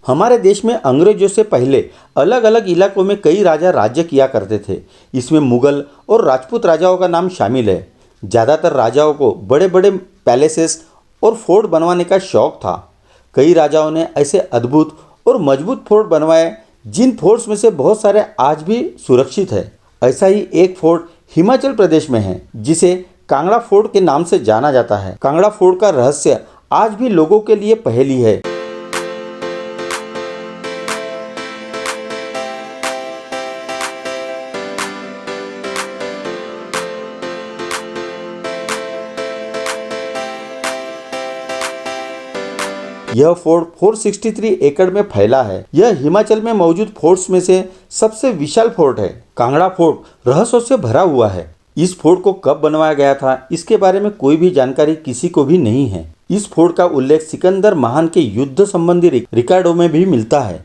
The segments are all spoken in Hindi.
हमारे देश में अंग्रेजों से पहले अलग अलग इलाकों में कई राजा राज्य किया करते थे। इसमें मुगल और राजपूत राजाओं का नाम शामिल है। ज़्यादातर राजाओं को बड़े बड़े पैलेसेस और फोर्ट बनवाने का शौक था। कई राजाओं ने ऐसे अद्भुत और मजबूत फोर्ट बनवाए जिन फोर्ट्स में से बहुत सारे आज भी सुरक्षित है। ऐसा ही एक फोर्ट हिमाचल प्रदेश में है जिसे कांगड़ा फोर्ट के नाम से जाना जाता है। कांगड़ा फोर्ट का रहस्य आज भी लोगों के लिए पहेली है। यह फोर्ट 463 एकड़ में फैला है। यह हिमाचल में मौजूद फोर्ट्स में से सबसे विशाल फोर्ट है। कांगड़ा फोर्ट रहस्यों से भरा हुआ है। इस फोर्ट को कब बनवाया गया था इसके बारे में कोई भी जानकारी किसी को भी नहीं है। इस फोर्ट का उल्लेख सिकंदर महान के युद्ध संबंधी रिकॉर्डों में भी मिलता है,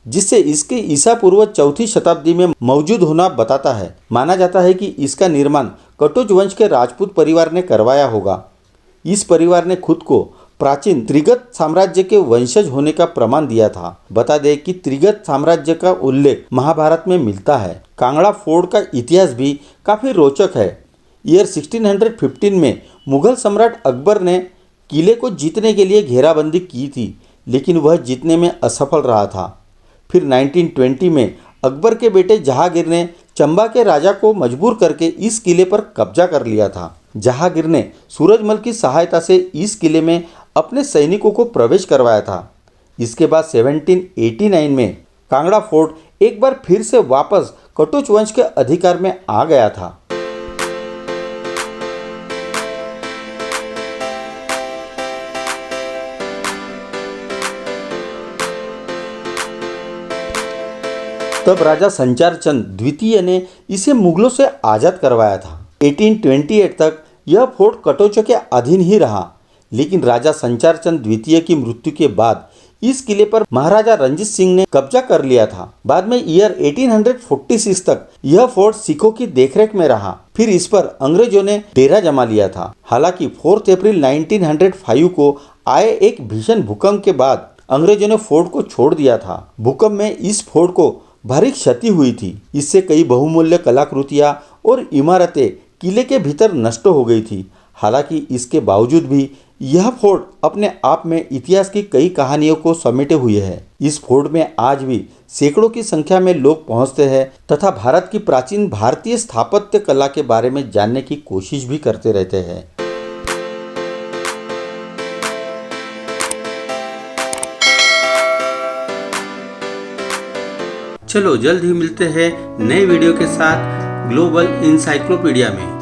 जिससे इसके ईसा पूर्व 4वीं शताब्दी में मौजूद होना बताता है। माना जाता है कि इसका निर्माण कटोच वंश के राजपूत परिवार ने करवाया होगा। इस परिवार ने खुद को प्राचीन त्रिगत साम्राज्य के वंशज होने का प्रमाण दिया था। बता दें कि त्रिगत साम्राज्य का उल्लेख महाभारत में मिलता है। कांगड़ा फोर्ट का इतिहास भी काफ़ी रोचक है। ईयर 1615 में मुगल सम्राट अकबर ने किले को जीतने के लिए घेराबंदी की थी, लेकिन वह जीतने में असफल रहा था। फिर 1920 में अकबर के बेटे जहांगीर ने चंबा के राजा को मजबूर करके इस किले पर कब्जा कर लिया था। जहांगीर ने सूरजमल की सहायता से इस किले में अपने सैनिकों को प्रवेश करवाया था। इसके बाद 1789 में कांगड़ा फोर्ट एक बार फिर से वापस कटोच वंश के अधिकार में आ गया था। तब राजा संचार चंद द्वितीय ने इसे मुगलों से आज़ाद करवाया था। 1828 तक यह फोर्ट कटोचों के अधीन ही रहा, लेकिन राजा संचार चंद द्वितीय की मृत्यु के बाद इस किले पर महाराजा रंजीत सिंह ने कब्जा कर लिया था। बाद में ईयर 1846 तक यह फोर्ट सिखों की देखरेख में रहा। फिर इस पर अंग्रेजों ने डेरा जमा लिया था। हालांकि 4 अप्रैल 1905 को आए एक भीषण भूकंप के बाद अंग्रेजों ने फोर्ट को छोड़ दिया था। भूकंप में इस फोर्ट को भारी क्षति हुई थी। इससे कई बहुमूल्य कलाकृतियां और इमारतें किले के भीतर नष्ट हो गई थी। हालांकि इसके बावजूद भी यह फोर्ट अपने आप में इतिहास की कई कहानियों को समेटे हुए है। इस फोर्ट में आज भी सैकड़ों की संख्या में लोग पहुंचते हैं तथा भारत की प्राचीन भारतीय स्थापत्य कला के बारे में जानने की कोशिश भी करते रहते हैं। चलो जल्द ही मिलते हैं नए वीडियो के साथ ग्लोबल इंसाइक्लोपीडिया में।